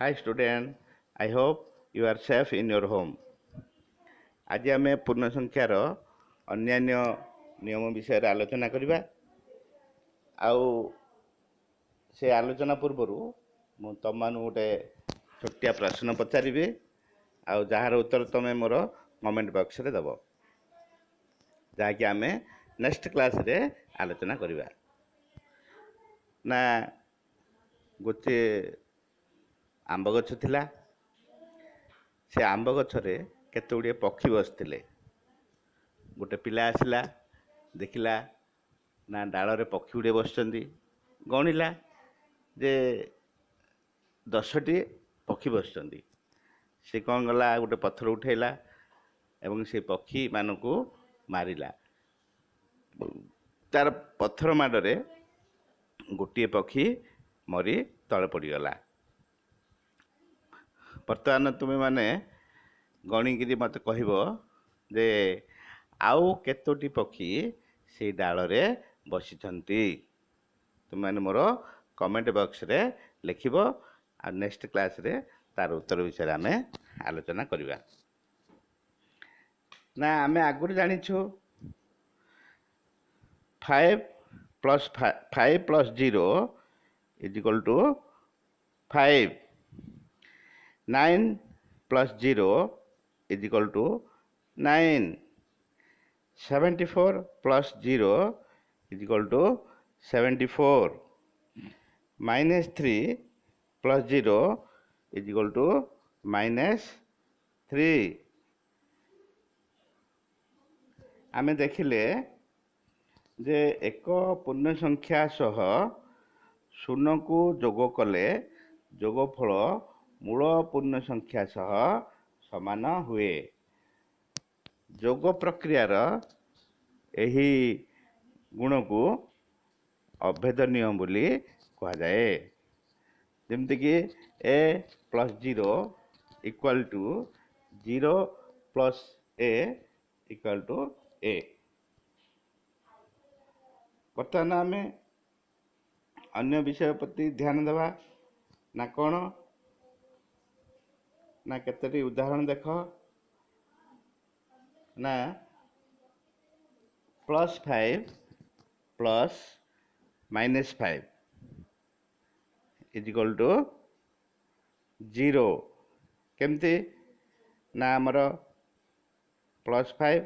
Hi student, I hope you are safe in your home. आज आम पूर्ण संख्यार अन्यान्य नियम विषय आलोचना करवा। आउ से आलोचना पूर्व मु तुम गोटे छोटिया प्रश्न पचारि आउ जार उत्तर तुम मोर कमेंट बॉक्स रे दब जहाँकि आम नेक्स्ट क्लास रे आलोचना करवा। ना गोटे आंब गछ थिला, से आंब गछरे केते गुड़िए पक्षी बसते। गोटे पिला आसला देखला ना डाल रे पक्षी गुड़े बस गणिला जे 10टी पक्षी बस। से कौन गला गोटे पत्थर उठेला एवं से पक्षी मानू मारिला। तार पत्थर माडरे गोटे पक्षी मरी तले पड़गला। बर्तमान तुम्हें माने गणिकी मत कह जे आउ केतोटी पक्षी से डाल रे बसी। तुम मोर कमेंट बॉक्स रे लिखब आ नेक्स्ट क्लास रे तार उत्तर विषय आम आलोचना करवा। ना आम आगुरी जानिछु 5 + 0 = 5, 9 + 0 = 9, 74 + 0 = 74, -3 + 0 = -3। आमे देखिले जे एक पूर्ण संख्या सह शून्य को जोग कले जोगफल मूल पूर्ण संख्या सह समान हुए। जोग प्रक्रियार एही गुण को अभेद नियम बोली कहा जाए। जमती कि a + 0 = 0 + a = a। बर्तमान आम अन्य विषय प्रति ध्यान देवा ना कौन ना केतोटी उदाहरण देख ना +5 + -5 = 0। केमती ना आमर +5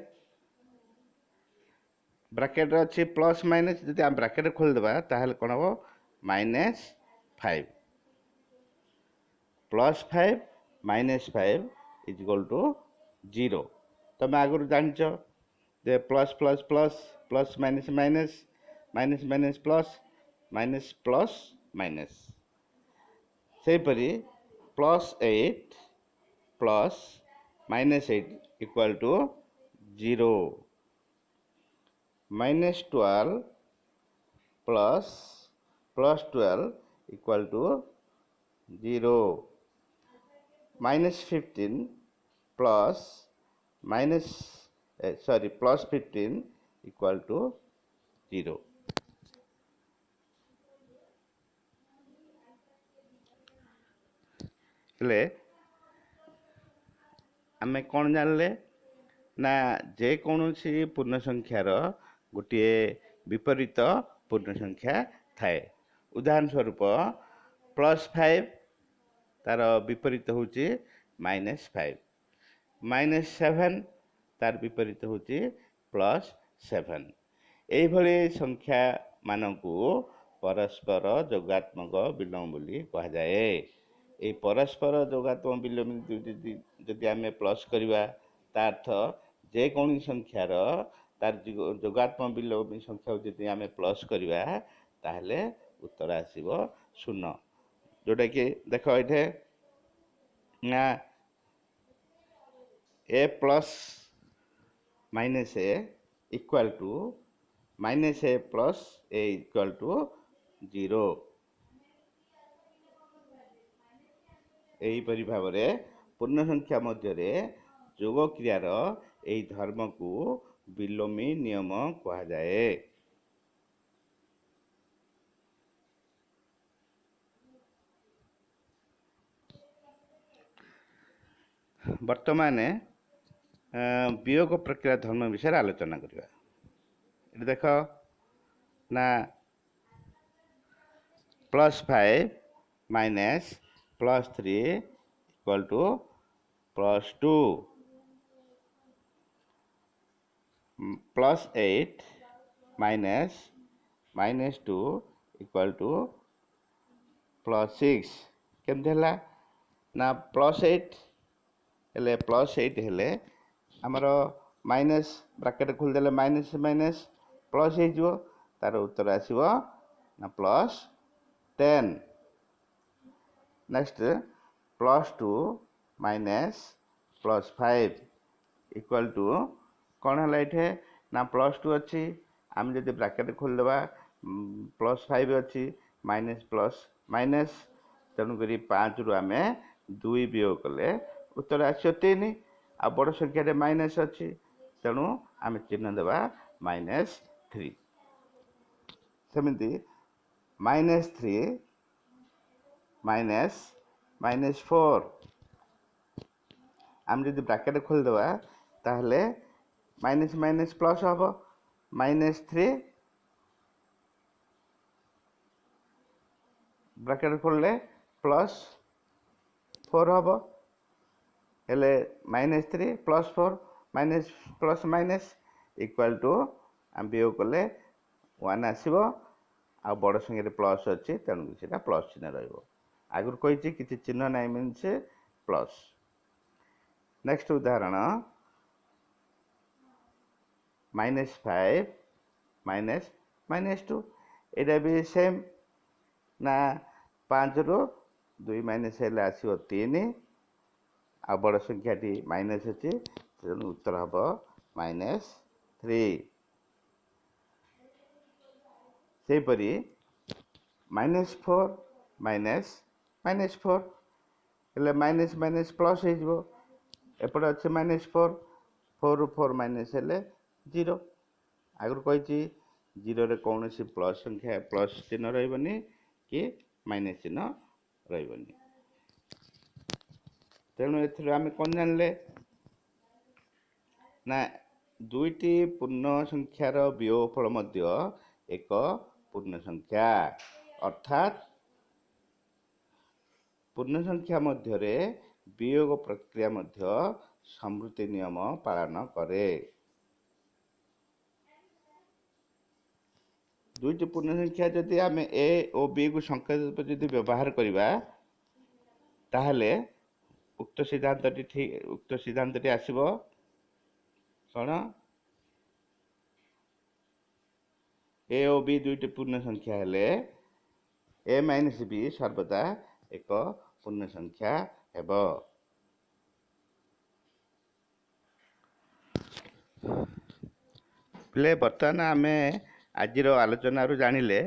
ब्रैकेट अच्छी प्लस माइनस जब आम ब्रैकेट खोलदेबा ताहले कौन हम -5 +5 -5 = 0। तुम आगुरी जानिच जे plus plus plus plus minus minus minus minus plus minus plus minus. सेहीपरि +8 + -8 = 0, -12 + +12 = 0, -15 + +15 = 0। हेले आमे कौन जानले ना जेकोसी पूर्ण संख्यार गोटे विपरीत पूर्ण संख्या थाए। उदाहरण स्वरूप +5 तार विपरीत होची -5, -7 तार विपरीत होची +7। एही भली संख्या मानकु परस्पर जोगात्मक विलोम बोली कहा जाए। ए परस्पर जोगात्मक विलोम जदि आम प्लस करवा अर्थ जेकोसी संख्यार तार जोगात्मक विलोमी संख्या जदि आम प्लस करवा ताहले उत्तर आसीबो 0। जोटा कि देख ये ना a + -a = -a + a = 0। एहीपरि भाव पूर्ण संख्या मध्य जोग क्रियार यही धर्म को विलोमी नियम कहा जाए। ବର୍ତ୍ତମାନ ବିୟୋଗ ପ୍ରକ୍ରିୟା ଧର୍ମ ବିଷୟରେ ଆଲୋଚନା କରିବା। ଏଠି ଦେଖ ନା +5 minus +3 equal to +2 +8 minus -2 equal to +6 କେମିତି ହେଲା ନା +8 ହେଲେ +8 ହେଲେ ଆମର ମାଇନସ୍ ବ୍ରାକେଟ୍ ଖୋଲିଦେଲେ ମାଇନସ୍ ମାଇନସ୍ ପ୍ଲସ୍ ହେଇଯିବ, ତାର ଉତ୍ତର ଆସିବ ନା +10। ନେକ୍ସଟ +2 ମାଇନସ୍ +5 ଇକ୍ୱାଲ୍ ଟୁ କ'ଣ ହେଲା ଏଠି ନା +2 ଅଛି, ଆମେ ଯଦି ବ୍ରାକେଟ୍ ଖୋଲିଦେବା +5 ଅଛି ମାଇନସ୍ ପ୍ଲସ୍ ମାଇନସ୍, ତେଣୁକରି 5ରୁ ଆମେ 2 ବିୟୋଗ କଲେ ଉତ୍ତର ଆସିବ 3। ଆଉ ବଡ଼ ସଂଖ୍ୟାରେ ମାଇନସ୍ ଅଛି, ତେଣୁ ଆମେ ଚିହ୍ନ ଦେବା -3। ସେମିତି -3 ମାଇନସ୍ -4 ଆମେ ଯଦି ବ୍ରାକେଟ୍ ଖୋଲିଦେବା ତାହେଲେ ମାଇନସ୍ ମାଇନସ୍ ପ୍ଲସ୍ ହେବ, -3 ବ୍ରାକେଟ୍ ଖୋଲିଲେ +4 ହେବ, ହେଲେ -3 +4 minus plus minus equal to ଆମେ ବିୟୋଗ କଲେ 1 ଆସିବ। ଆଉ ବଡ଼ ସଂଖ୍ୟାରେ ପ୍ଲସ୍ ଅଛି, ତେଣୁ ସେଇଟା ପ୍ଲସ୍ ଚିହ୍ନ ରହିବ। ଆଗରୁ କହିଛି କିଛି ଚିହ୍ନ ନାହିଁ ମିନ୍ସ ପ୍ଲସ୍। ନେକ୍ସଟ ଉଦାହରଣ -5 ମାଇନସ୍ -2, ଏଇଟା ବି ସେମ୍ ନା 5ରୁ 2 ମାଇନସ୍ ହେଲେ ଆସିବ 3, ଆଉ ବଡ଼ ସଂଖ୍ୟାଟି ମାଇନସ୍ ଅଛି, ତେଣୁ ଉତ୍ତର ହେବ -3। ସେହିପରି -4 ମାଇନସ୍ -4 ହେଲେ ମାଇନସ୍ ମାଇନସ୍ ପ୍ଲସ୍ ହେଇଯିବ, ଏପଟେ ଅଛି -4, 4ରୁ 4 ମାଇନସ୍ ହେଲେ 0। ଆଗରୁ କହିଛି 0ରେ କୌଣସି ପ୍ଲସ୍ ସଂଖ୍ୟା ପ୍ଲସ୍ ଚିହ୍ନ ରହିବନି କି ମାଇନସ୍ ଚିହ୍ନ ରହିବନି। ତେଣୁ ଏଥିରୁ ଆମେ କ'ଣ ଜାଣିଲେ ନା ଦୁଇଟି ପୂର୍ଣ୍ଣ ସଂଖ୍ୟାର ବିୟୋଗଫଳ ମଧ୍ୟ ଏକ ପୂର୍ଣ୍ଣ ସଂଖ୍ୟା, ଅର୍ଥାତ୍ ପୂର୍ଣ୍ଣ ସଂଖ୍ୟା ମଧ୍ୟରେ ବିୟୋଗ ପ୍ରକ୍ରିୟା ମଧ୍ୟ ସମୃତି ନିୟମ ପାଳନ କରେ। ଦୁଇଟି ପୂର୍ଣ୍ଣ ସଂଖ୍ୟା ଯଦି ଆମେ a ଓ b କୁ ସଂକେତ ରୂପେ ଯଦି ବ୍ୟବହାର କରିବା, ତାହେଲେ ଉକ୍ତ ସିଦ୍ଧାନ୍ତଟି ଆସିବ କ'ଣ? a ଓ b ଦୁଇଟି ପୂର୍ଣ୍ଣ ସଂଖ୍ୟା ହେଲେ a ମାଇନସ୍ b ସର୍ବଦା ଏକ ପୂର୍ଣ୍ଣ ସଂଖ୍ୟା ହେବ। ପିଲେ ବର୍ତ୍ତମାନ ଆମେ ଆଜିର ଆଲୋଚନାରୁ ଜାଣିଲେ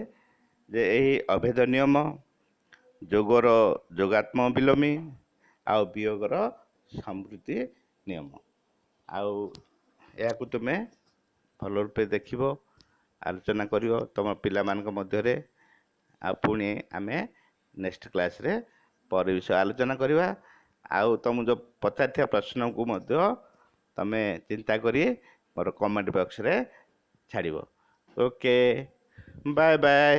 ଯେ ଏହି ଅଭେଦ ନିୟମ, ଯୋଗର ଯୋଗାତ୍ମକ ବିଲୋମୀ ଆଉ ବିୟୋଗର ସମୃତି ନିୟମ, ଆଉ ଏହାକୁ ତୁମେ ଭଲ ରୂପେ ଦେଖିବ, ଆଲୋଚନା କରିବ ତୁମ ପିଲାମାନଙ୍କ ମଧ୍ୟରେ। ଆଉ ପୁଣି ଆମେ ନେକ୍ସଟ କ୍ଲାସ୍ରେ ପରେ ବିଷୟ ଆଲୋଚନା କରିବା। ଆଉ ତୁମ ଯେଉଁ ପଚାରିଥିବା ପ୍ରଶ୍ନକୁ ମଧ୍ୟ ତୁମେ ଚିନ୍ତା କରି ମୋର କମେଣ୍ଟ ବକ୍ସରେ ଛାଡ଼ିବ। Okay, bye bye.